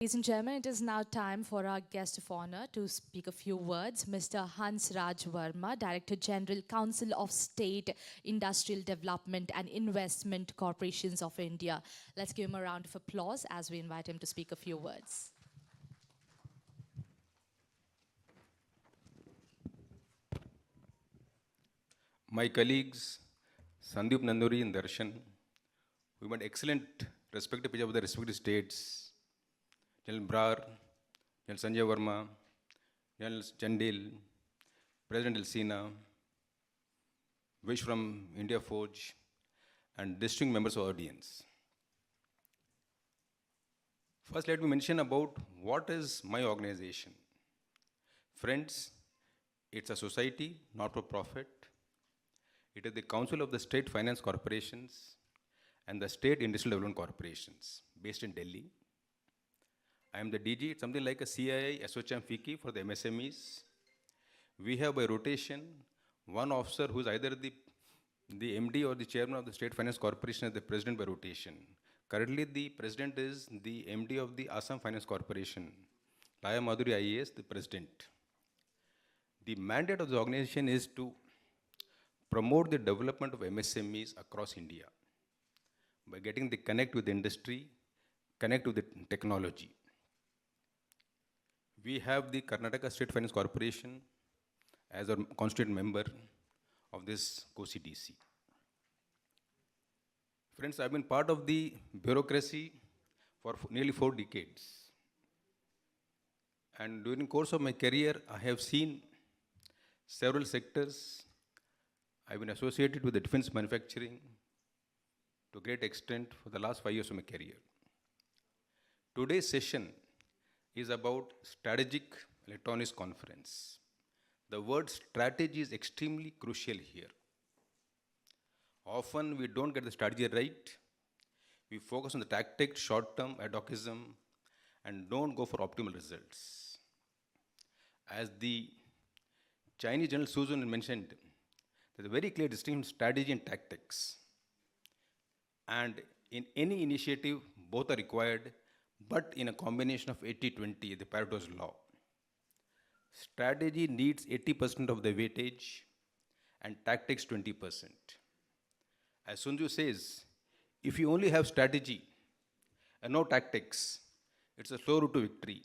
Ladies and gentlemen, it is now time for our guest of honor to speak a few words. Mr. Hans Raj Verma, Director General, Council of State, Industrial Development and Investment Corporations of India. Let's give him a round of applause as we invite him to speak a few words. My colleagues, Sandeep Nanduri and Darshan, we made excellent respective pitch of the respective states. General Brar, General Sanjay Verma, General Chandil, President ELCINA, Wish from India Forge, and distinguished members of the audience. First, let me mention about what is my organization. Friends, it's a society, not for profit. It is the Council of the State Finance Corporations and the State Industrial Development Corporations based in Delhi. I am the DG, it's something like a CII, SOCHM, FICI for the MSMEs. We have by rotation one officer who is either the MD or the chairman of the State Finance Corporation as the president by rotation. Currently, the president is the MD of the Assam Finance Corporation, Laya Madhuri IAS, the president. The mandate of the organization is to promote the development of MSMEs across India by getting the connect with the industry, connect with the technology. We have the Karnataka State Finance Corporation as a constituent member of this COCDC. Friends, I've been part of the bureaucracy for nearly 4 decades. And during the course of my career, I have seen several sectors. I've been associated with the defense manufacturing to a great extent for the last 5 years of my career. Today's session is about Strategic Electronics Conference. The word strategy is extremely crucial here. Often we don't get the strategy right. We focus on the tactics, short-term ad hocism, and don't go for optimal results. As the Chinese General Su Zun mentioned, there's a very clear distinction between strategy and tactics. And in any initiative, both are required, but in a combination of 80-20, the Pareto's law. Strategy needs 80% of the weightage and tactics 20%. As Sun Tzu says, if you only have strategy and no tactics, it's a slow route to victory.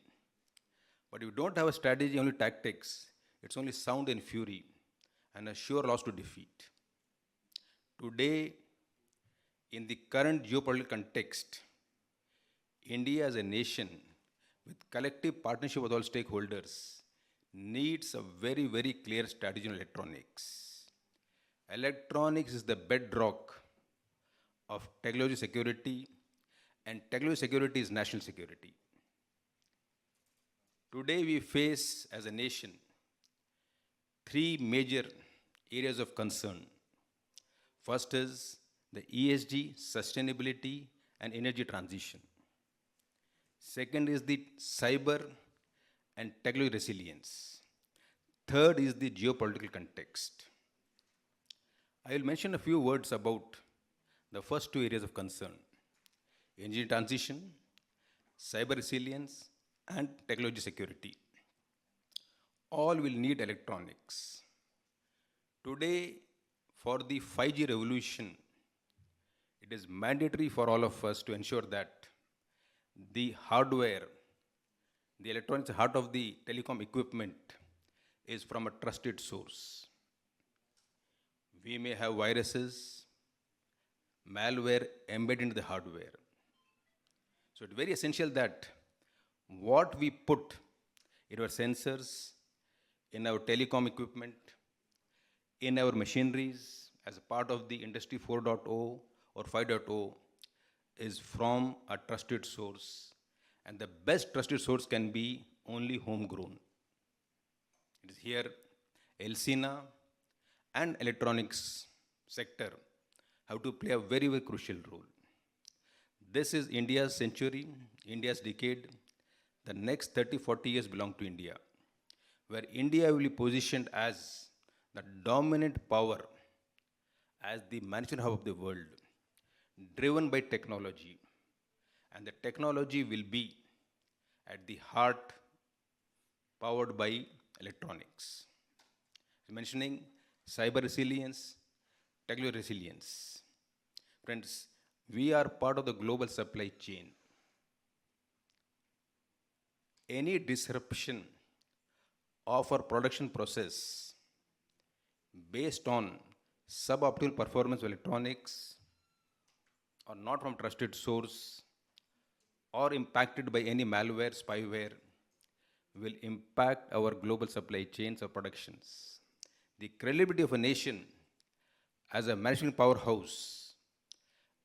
But if you don't have a strategy, only tactics, it's only sound and fury and a sure loss to defeat. Today, in the current geopolitical context, India as a nation with collective partnership with all stakeholders needs a very, very clear strategy in electronics. Electronics is the bedrock of technology security, and technology security is national security. Today we face as a nation 3 major areas of concern. First is the ESG, sustainability, and energy transition. Second is the cyber and technology resilience. Third is the geopolitical context. I will mention a few words about the first 2 areas of concern: energy transition, cyber resilience, and technology security. All will need electronics. Today, for the 5G revolution, it is mandatory for all of us to ensure that the hardware, the electronics heart of the telecom equipment is from a trusted source. We may have viruses, malware embedded into the hardware. So it's very essential that what we put in our sensors, in our telecom equipment, in our machineries as a part of the Industry 4.0 or 5.0 is from a trusted source. And the best trusted source can be only homegrown. It is here ELCINA and electronics sector have to play a very, very crucial role. This is India's century, India's decade. The next 30-40 years belong to India, where India will be positioned as the dominant power, as the manufacturing hub of the world, driven by technology. And the technology will be at the heart, powered by electronics. Mentioning cyber resilience, technology resilience. Friends, we are part of the global supply chain. Any disruption of our production process based on suboptimal performance of electronics or not from trusted source or impacted by any malware, spyware will impact our global supply chains or productions. The credibility of a nation as a manufacturing powerhouse,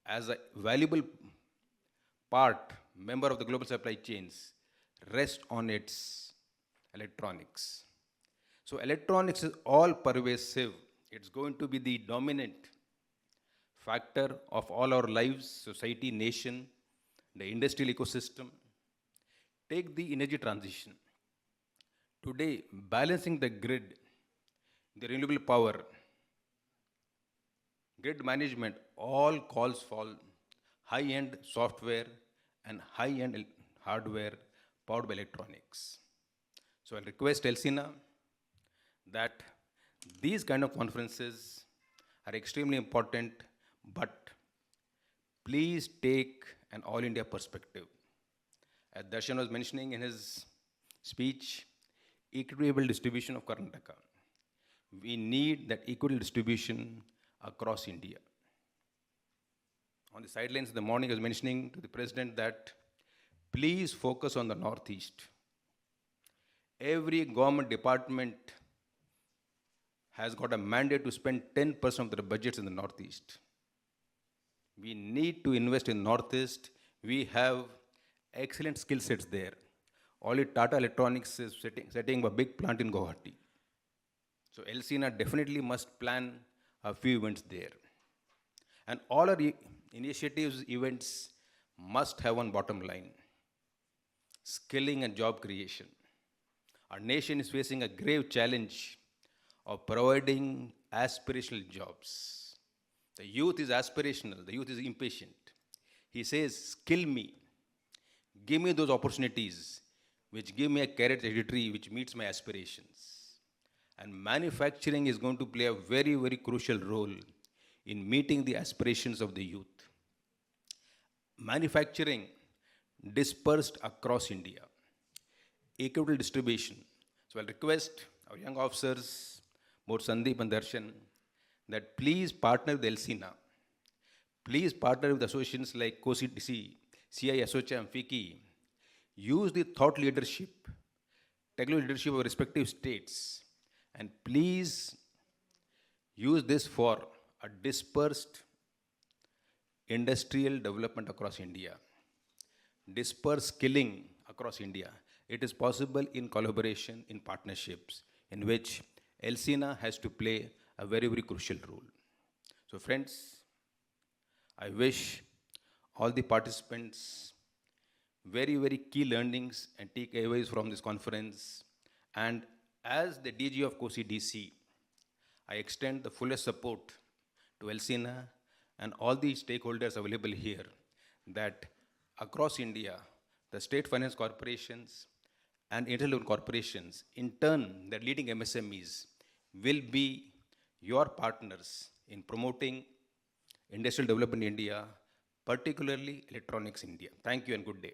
as a valuable part, member of the global supply chains, rests on its electronics. So electronics is all pervasive. It's going to be the dominant factor of all our lives, society, nation, the industrial ecosystem. Take the energy transition. Today, balancing the grid, the renewable power, grid management, all calls for high-end software and high-end hardware powered by electronics. So I'll request ELCINA that these kind of conferences are extremely important, but please take an all India perspective. As Darshan was mentioning in his speech, equitable distribution of Karnataka. We need that equal distribution across India. On the sidelines in the morning, I was mentioning to the president that please focus on the Northeast. Every government department has got a mandate to spend 10% of their budgets in the Northeast. We need to invest in Northeast. We have excellent skill sets there. Only Tata Electronics is setting a big plant in Guwahati. So ELCINA definitely must plan a few events there. And all our initiatives, events must have one bottom line: skilling and job creation. Our nation is facing a grave challenge of providing aspirational jobs. The youth is aspirational, the youth is impatient. He says, skill me, give me those opportunities which give me a career trajectory which meets my aspirations. And manufacturing is going to play a very, very crucial role in meeting the aspirations of the youth. Manufacturing dispersed across India, equitable distribution. So I'll request our young officers, both Sandeep and Darshan, that please partner with ELCINA. Please partner with associations like COCDC, CI, ASOCHAM, FICCI. Use the thought leadership, technical leadership of respective states, and please use this for a dispersed industrial development across India. Disperse skilling across India. It is possible in collaboration, in partnerships, in which ELCINA has to play a very, very crucial role. So friends, I wish all the participants very, very key learnings and takeaways from this conference. And as the DG of COCDC, I extend the fullest support to ELCINA and all the stakeholders available here that across India, the state finance corporations and interloan corporations, in turn, the leading MSMEs, will be your partners in promoting industrial development in India, particularly electronics India. Thank you and good day.